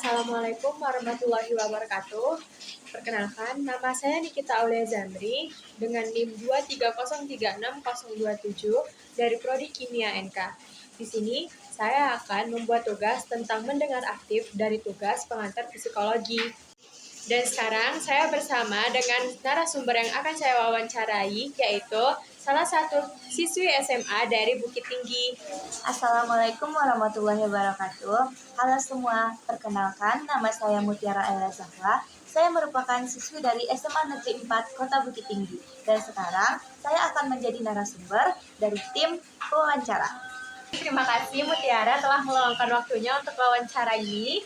Assalamualaikum warahmatullahi wabarakatuh. Perkenalkan, nama saya Nikita Aulia Zamri dengan NIM 230360027 dari Prodi Kimia NK. Di sini, saya akan membuat tugas tentang mendengar aktif dari tugas pengantar psikologi. Dan sekarang saya bersama dengan narasumber yang akan saya wawancarai, yaitu salah satu siswi SMA dari Bukit Tinggi. Assalamualaikum warahmatullahi wabarakatuh. Halo semua, perkenalkan nama saya Mutiara Ella Zahra. Saya merupakan siswi dari SMA Negeri 4 Kota Bukit Tinggi. Dan sekarang saya akan menjadi narasumber dari tim wawancara. Terima kasih Mutiara telah meluangkan waktunya untuk wawancara ini.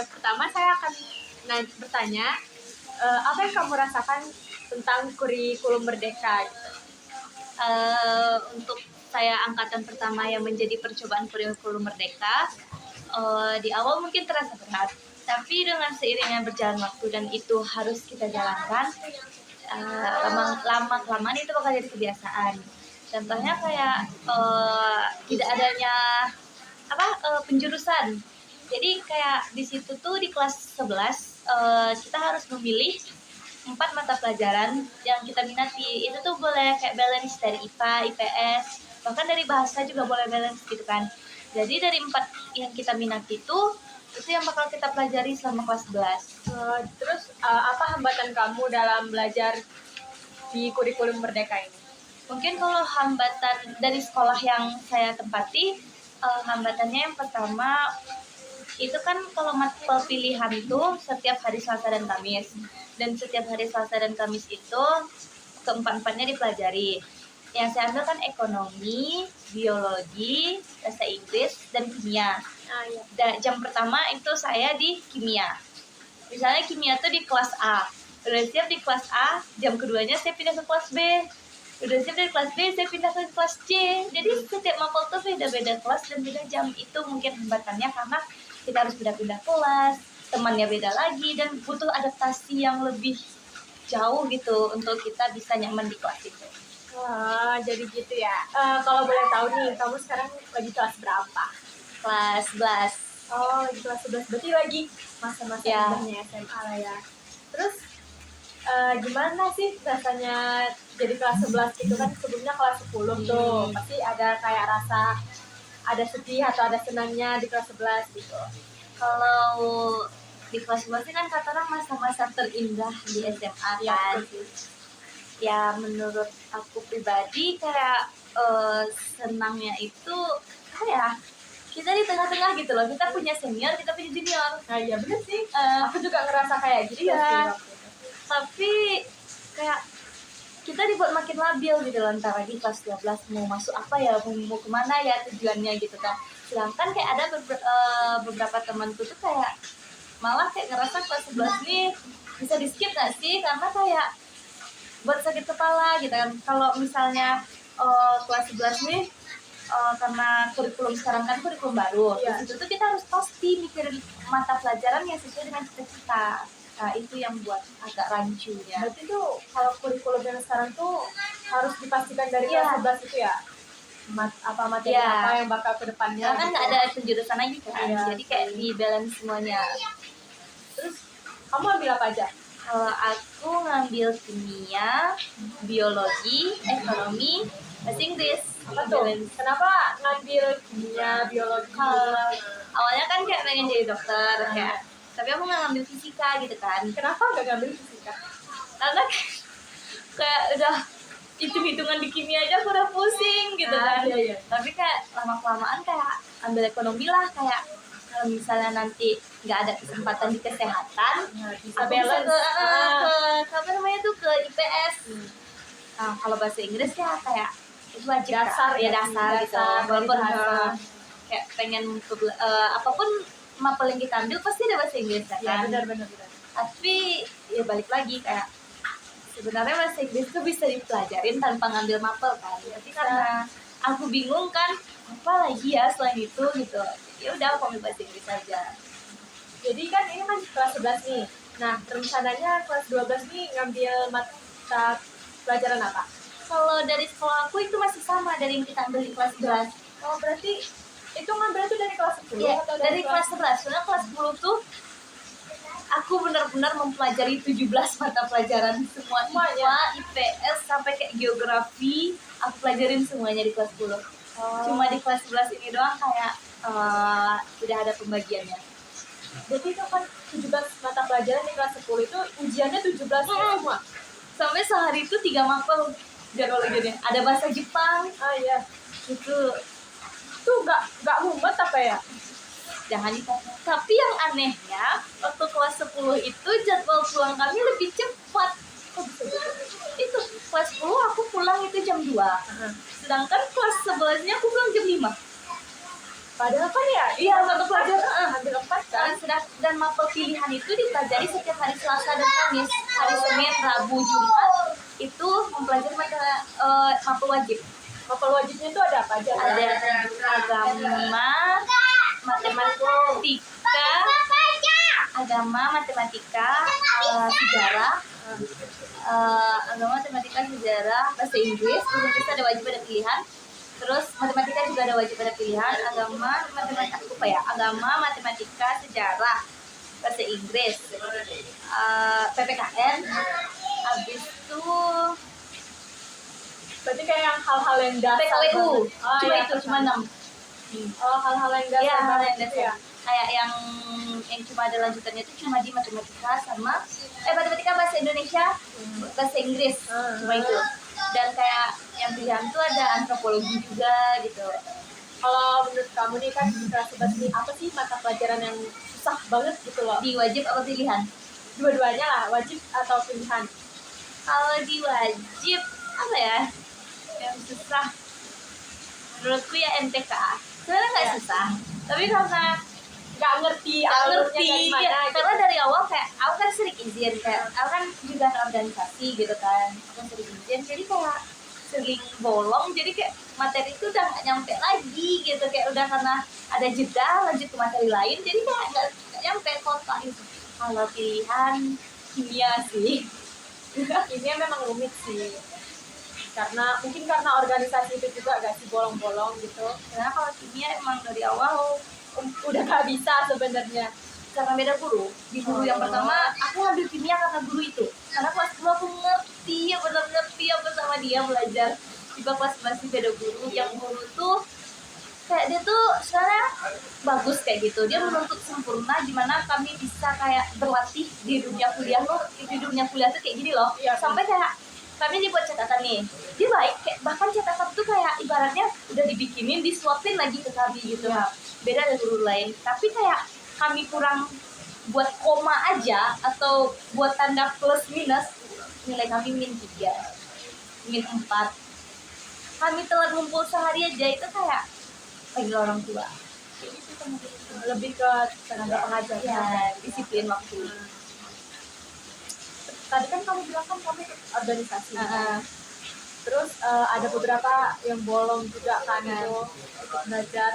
Pertama saya akan bertanya, apa yang kamu rasakan tentang kurikulum Merdeka? Untuk saya angkatan pertama yang menjadi percobaan kurikulum Merdeka, di awal mungkin terasa berat, tapi dengan seiringnya berjalan waktu dan itu harus kita jalankan, lama-kelamaan itu bakal jadi kebiasaan. Contohnya kayak tidak adanya penjurusan. Jadi kayak di situ tuh di kelas 11 kita harus memilih 4 mata pelajaran yang kita minati. Itu tuh boleh kayak balance dari IPA, IPS, bahkan dari bahasa juga boleh balance gitu kan. Jadi dari 4 yang kita minati itu yang bakal kita pelajari selama kelas 11. Terus apa hambatan kamu dalam belajar di kurikulum Merdeka ini? Mungkin kalau hambatan dari sekolah yang saya tempati, hambatannya yang pertama itu kan kalau mata pilihan itu setiap hari Selasa dan Kamis, dan setiap hari Selasa dan Kamis itu keempat-empatnya dipelajari. Yang saya ambil kan ekonomi, biologi, bahasa Inggris, dan kimia. Jam pertama itu saya di kimia. Misalnya kimia tuh di kelas A, udah siap di kelas A, jam keduanya saya pindah ke kelas B. Udah siap dari kelas B, saya pindah ke kelas C. Jadi setiap mapel tuh beda-beda kelas dan beda jam. Itu mungkin hambatannya karena kita harus pindah-pindah kelas, temannya beda lagi, dan butuh adaptasi yang lebih jauh gitu untuk kita bisa nyaman di kelas itu. Wah, jadi gitu ya. Kalau boleh tahu nih, kamu sekarang lagi kelas berapa? Kelas 11. Oh, lagi kelas 11, berarti lagi masa-masa indahnya SMA lah ya. Terus gimana sih rasanya jadi kelas 11 gitu kan, sebelumnya kelas 10 tuh pasti ada kayak rasa ada sedih atau ada senangnya di kelas 11 gitu. Kalau di kelas 11 kan kata orang masa-masa terindah di SMA kan. Ya menurut aku pribadi kayak senangnya itu kayak kita di tengah-tengah gitu loh. Kita punya senior, kita punya junior. Nah iya bener sih, aku juga ngerasa kayak gitu iya. sih. Tapi kayak kita dibuat makin labil gitu loh, antara lagi kelas 12 mau masuk apa ya, mau kemana ya tujuannya gitu kan. Sedangkan kayak ada beberapa temanku tuh kayak malah kayak ngerasa kelas 11 nih bisa di skip gak sih, karena kayak buat sakit kepala gitu kan. Kalau misalnya kelas 11 nih karena kurikulum sekarang kan kurikulum baru, itu tuh kita harus pasti mikirin mata pelajaran yang sesuai dengan cita-cita. Nah, itu yang buat agak rancu ya. Berarti tuh kalau kurikulum yang sekarang tuh harus dipastikan dari kelas 11 itu ya? Apa materi apa yang bakal ke depannya? Kan nggak ada penjurusan lagi kan, jadi kayak di balance semuanya. Terus kamu ambil apa aja? Kalau aku ngambil kimia, biologi, ekonomi, bahasa Inggris. Apa tuh? Kenapa ngambil kimia, biologi? Awalnya kan kayak pengen jadi dokter kayak, tapi aku nggak ngambil fisika gitu kan. Kenapa nggak ngambil fisika? Karena kayak udah hitung-hitungan di kimia aja aku udah pusing gitu kan. Iya. Tapi kayak lama-kelamaan kayak ambil ekonomi lah, kayak kalau misalnya nanti nggak ada kesempatan di kesehatan, bisa balance ke apa namanya tuh, ke IPS. Nah kalau bahasa Inggris ya kayak itu wajib dasar gitu. Walaupun kayak pengen apapun mapel yang kita ambil pasti ada bahasa Inggris kan. Ya, benar. Tapi ya balik lagi kayak sebenarnya bahasa Inggris tuh bisa dipelajarin tanpa ngambil mapel kan. Tapi karena aku bingung kan apa lagi ya selain itu gitu. Ya udah aku ambil bahasa Inggris aja. Jadi kan ini kan kelas 11 nih. Nah, rencananya kelas 12 nih ngambil mata pelajaran apa? Kalau dari sekolah aku itu masih sama dari yang kita ambil di kelas 11. Oh, berarti Itu ngambil itu dari kelas 10 Ya, atau dari kelas 11. Soalnya kelas 10 tuh aku benar-benar mempelajari 17 mata pelajaran semua, IPA, IPS sampai kayak geografi, aku pelajarin semuanya di kelas 10. Cuma di kelas 11 ini doang kayak udah ada pembagiannya. Jadi itu kan 17 mata pelajaran di kelas 10 itu ujiannya 17 semua. Sampai sehari itu 3 mapel jadwal ujiannya. Ada bahasa Jepang. Ah iya. Itu Tuh nggak mumet apa ya? jangan ditanya. Tapi yang anehnya waktu kelas 10 itu jadwal pulang kami lebih cepat. Kok bisa gitu? Itu kelas 10 aku pulang itu jam 2. Sedangkan kelas 11-nya aku pulang jam 5. Padahal kan ya, Iya, mata pelajaran ambil 4 kan. dan mapel pilihan itu dipelajari setiap hari Selasa dan Kamis. Hari Senin, Rabu, Jumat itu mempelajari mapel wajib. Mapel wajibnya itu ada apa aja? Ada agama, matematika, sejarah, bahasa Inggris ada wajib ada pilihan. Terus matematika juga ada wajib ada pilihan, agama, matematika, sejarah, bahasa Inggris, PPKN. Habis itu Berarti kayak yang hal-hal yang dasar. PKWU. Cuma iya, itu, cuma 6. Oh, hal-hal yang dasar. Iya, hal yang gitu dasar. Kayak yang cuma ada lanjutannya itu cuma di matematika sama matematika, bahasa Indonesia, bahasa Inggris, cuma itu. Dan kayak yang pilihan tuh ada antropologi juga gitu. Kalau menurut kamu nih kan di kelas 11 ini apa sih mata pelajaran yang susah banget gitu loh? Di wajib apa pilihan? Dua-duanya lah, wajib atau pilihan. Kalau di wajib apa ya? Yang susah menurutku ya MTK. Sebenarnya nggak susah, tapi karena nggak ngerti alurnya dari mana gitu. Karena dari awal kayak aku kan sering izin, kayak aku kan juga anak organisasi gitu kan, aku sering izin, jadi kayak sering bolong, jadi kayak materi itu udah nggak nyampe lagi gitu, kayak udah karena ada jeda lanjut ke materi lain, jadi kayak nggak nyampe total itu. Kalau pilihan kimia sih. Kimia memang rumit sih, karena mungkin karena organisasi itu juga gak sih bolong-bolong gitu. Karena kalau kimia emang dari awal udah gak bisa sebenarnya karena beda guru. Di guru yang pertama aku ngambil kimia karena guru itu, karena kelas 2 aku ngerti ya, benar ngerti apa sama dia belajar. Tiba kelas 11 beda guru, yang guru tuh kayak dia tuh sebenarnya bagus kayak gitu, dia menuntut sempurna gimana kami bisa kayak berlatih di dunia kuliah loh. Di dunia kuliah tuh kayak gini loh, sampai kayak kami dibuat catatan nih, dia baik, kayak bahkan catatan tuh kayak ibaratnya udah dibikinin, disuapin lagi ke kami gitu. Beda dari guru lain, tapi kayak kami kurang buat koma aja atau buat tanda plus minus, nilai kami -3, -4. Kami telat ngumpul sehari aja itu kayak panggil orang tua. lebih ke tenaga pengajar Ya, disiplin waktu. Tadi kan kamu bilang kan kamu ikut organisasi. Terus ada beberapa yang bolong juga kan itu ikut belajar.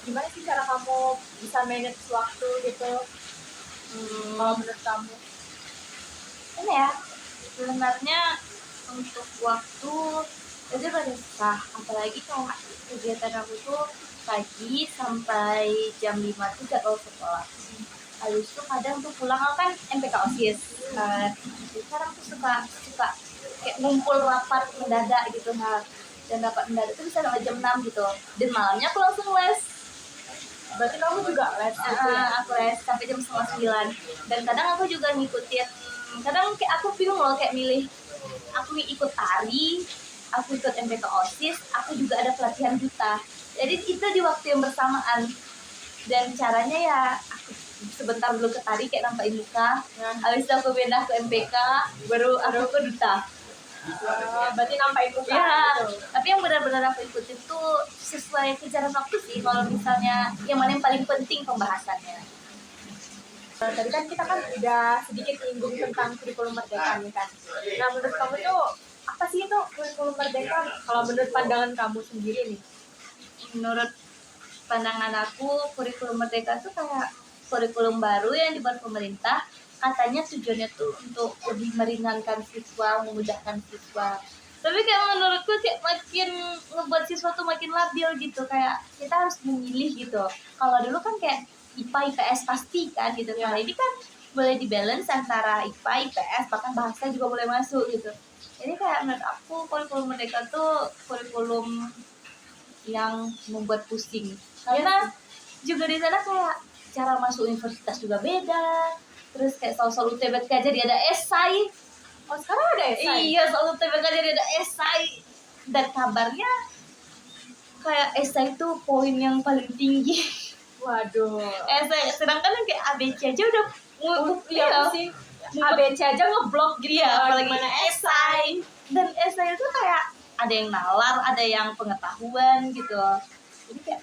Gimana sih cara kamu bisa manage waktu gitu? Kalau menurut kamu? Ini ya, sebenarnya untuk waktu itu pada susah, apalagi kayak kegiatan aku tuh pagi sampai jam 5 tuh jadwal sekolah. Habis itu kadang tuh pulang, aku kan MPK OSIS. Sekarang tuh suka kayak ngumpul rapat mendadak gitu, dan rapat mendadak tuh bisa sampai jam 6 gitu. Dan malamnya aku langsung les. Berarti kamu juga les gitu ya? Aku les sampai jam 8:30. Dan kadang aku juga ngikutin, kadang kayak aku bingung loh, kayak milih aku ikut tari, aku ikut MPK OSIS, aku juga ada pelatihan duta. Jadi itu di waktu yang bersamaan. Dan caranya ya aku sebentar dulu ke tari kayak nampain muka, habis itu aku pindah ke MPK, baru aku ke duta. Berarti nampain muka Ya, gitu. tapi yang benar-benar aku ikutin tuh sesuai kejaran waktu sih. Kalau misalnya yang mana yang paling penting pembahasannya. Tadi kan kita kan udah sedikit nyinggung tentang kurikulum merdeka nih kan. Nah menurut kamu tuh apa sih itu kurikulum merdeka? Kalau menurut pandangan kamu sendiri nih? Menurut pandangan aku, kurikulum merdeka tuh kayak kurikulum baru yang dibuat pemerintah. Katanya tujuannya tuh untuk lebih meringankan siswa, memudahkan siswa. Tapi kayak menurutku kayak makin ngebuat siswa tuh makin labil gitu, kayak kita harus memilih gitu. Kalau dulu kan kayak IPA IPS pasti kan gitu. Ya. Kalau ini kan boleh dibalance antara IPA IPS, bahkan bahasa juga boleh masuk gitu. Jadi kayak menurut aku kurikulum mereka tuh kurikulum yang membuat pusing, karena juga di sana kayak cara masuk universitas juga beda. Terus kayak soal-soal UTBK jadi ada esai. Oh, sekarang ada esai? Iya, soal UTBK jadi ada esai. Dan kabarnya kayak esai itu poin yang paling tinggi. Waduh. Esai, sedangkan yang kayak ABC aja udah Iya sih. ABC aja ngeblok gitu. Iya, apalagi Gimana esai. Dan esai itu kayak ada yang nalar, ada yang pengetahuan gitu. Jadi kayak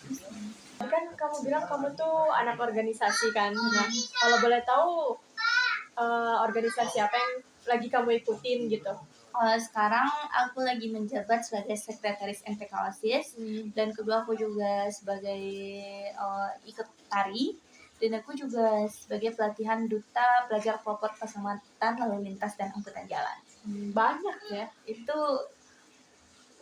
kan kamu bilang kamu tuh anak organisasi kan. Nah, kalau boleh tahu organisasi apa yang lagi kamu ikutin gitu? sekarang aku lagi menjabat sebagai sekretaris MPK OSIS, dan kedua aku juga sebagai ikut tari, dan aku juga sebagai pelatihan duta pelajar pelopor keselamatan lalu lintas dan angkutan jalan. Banyak ya. Itu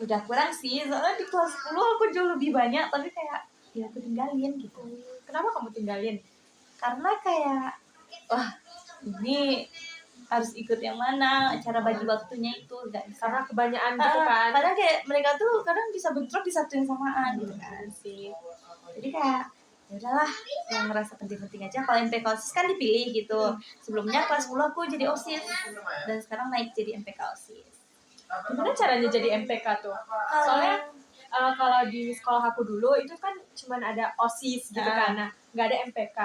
udah kurang sih, soalnya di kelas 10 aku jauh lebih banyak, tapi kayak ya aku tinggalin gitu. Kenapa kamu tinggalin? Karena kayak wah, ini harus ikut yang mana, cara bagi waktunya itu enggak bisa. Karena kebanyakan gitu kan. Kadang kayak mereka tuh kadang bisa bentrok di satu yang samaan gitu kan sih. Jadi kayak ya udahlah, yang ngerasa penting-penting aja. Kalau MPK OSIS kan dipilih gitu. Sebelumnya kelas 10 aku jadi OSIS, dan sekarang naik jadi MPK OSIS. Gimana caranya jadi MPK tuh? Soalnya kalau di sekolah aku dulu itu kan cuman ada OSIS gitu kan. Nah, nggak ada MPK.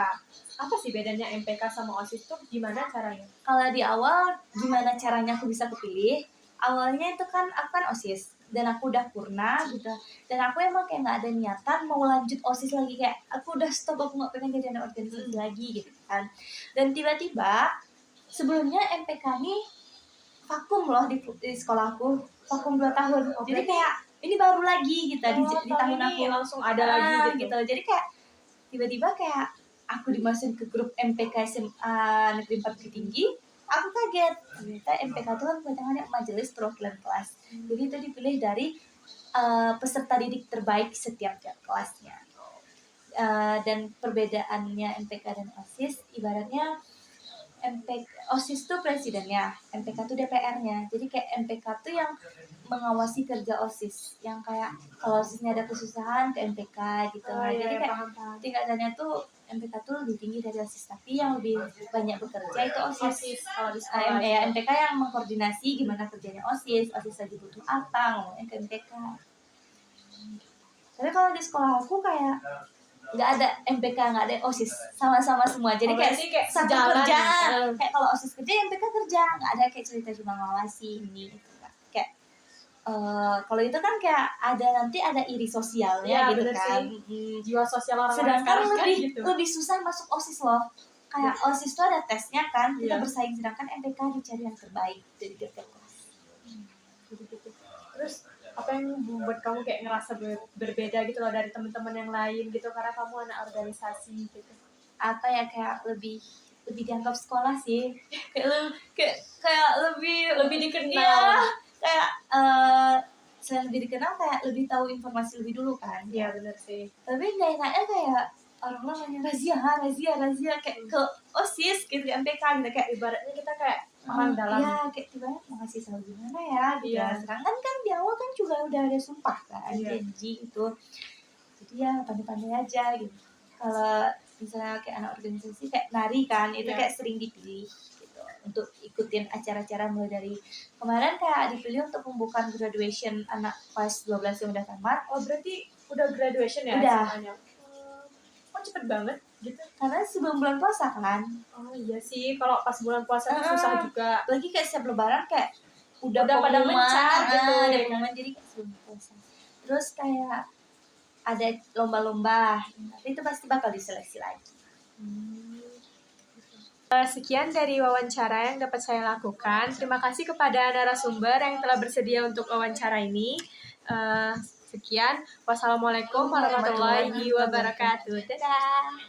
Apa sih bedanya MPK sama OSIS tuh, gimana caranya? Kalau di awal gimana caranya aku bisa kepilih? Awalnya itu kan aku kan OSIS dan aku udah purna gitu, dan aku emang kayak nggak ada niatan mau lanjut OSIS lagi, kayak aku udah stop, aku nggak pengen jadi anak organisasi lagi gitu kan. Dan tiba-tiba sebelumnya MPK nih vakum loh di sekolahku, vakum 2 tahun. Jadi kayak ini baru lagi gitu di tahun aku langsung ada lagi gitu. Jadi kayak tiba-tiba kayak aku dimasukin ke grup MPK SMA Negeri 4 Bukit Tinggi. Aku kaget, ternyata MPK itu kan kepanjangannya Majelis Perwakilan Kelas. Jadi itu dipilih dari peserta didik terbaik setiap kelasnya. Dan perbedaannya MPK dan OSIS, ibaratnya OSIS tuh presidennya, MPK tuh DPR-nya. Jadi kayak MPK tuh yang mengawasi kerja OSIS, yang kayak kalau OSISnya ada kesusahan ke MPK gitu. Jadi kayak tingkatannya tuh MPK tuh lebih tinggi dari OSIS, tapi yang lebih banyak bekerja itu OSIS. Kalau di sekolah MPK yang mengkoordinasi gimana kerjanya OSIS lagi butuh apa, ngomongin ke MPK. Tapi kalau di sekolah aku kayak nggak ada MPK, nggak ada OSIS, sama-sama semua. Jadi kayak satu kerjaan. Kayak kalau OSIS kerja, MPK kerja, nggak ada kayak cerita cuma ngawasi ini itu. Kayak kalau itu kan kayak nanti ada iri sosialnya gitu kan. Jiwa sosial orang. Sedangkan lebih susah masuk OSIS loh. Kayak OSIS itu ada tesnya kan, kita bersaing, sedangkan MPK dicari yang terbaik dari tiap kelas. Terus apa yang membuat kamu kayak ngerasa berbeda gitu loh dari teman-teman yang lain gitu, karena kamu anak organisasi gitu? Apa ya, kayak lebih dianggap sekolah sih, kayak lebih dikenal. Ya, kayak selain lebih dikenal, kayak lebih tahu informasi lebih dulu kan. Iya benar sih. Tapi nggak enaknya kayak orang-orang nanya razia kayak ke OSIS gitu, MPK gitu, kayak ibaratnya kita kayak orang dalam. Iya, kayak tiba-tiba mau ngasih tahu gimana ya gitu. Sedangkan kan di awal kan juga udah ada sumpah kan, janji itu. Jadi ya pandai-pandai aja gitu. Kalau misalnya kayak anak organisasi kayak nari kan, itu kayak sering dipilih gitu untuk ikutin acara-acara, mulai dari kemarin kayak dipilih untuk pembukaan graduation anak kelas 12 yang udah tamat. Oh, berarti udah graduation ya? Udah. Kok cepet banget gitu? Karena sebelum bulan puasa kan. Oh iya sih, kalau pas bulan puasa itu susah juga. Lagi kayak setiap lebaran kayak udah pada mencar gitu. Ada pengumuman, jadi kayak sebelum puasa. Terus kayak ada lomba-lomba, tapi itu pasti bakal diseleksi lagi. Sekian dari wawancara yang dapat saya lakukan. Terima kasih kepada narasumber yang telah bersedia untuk wawancara ini. Sekian. Wassalamualaikum warahmatullahi wabarakatuh. Dadah.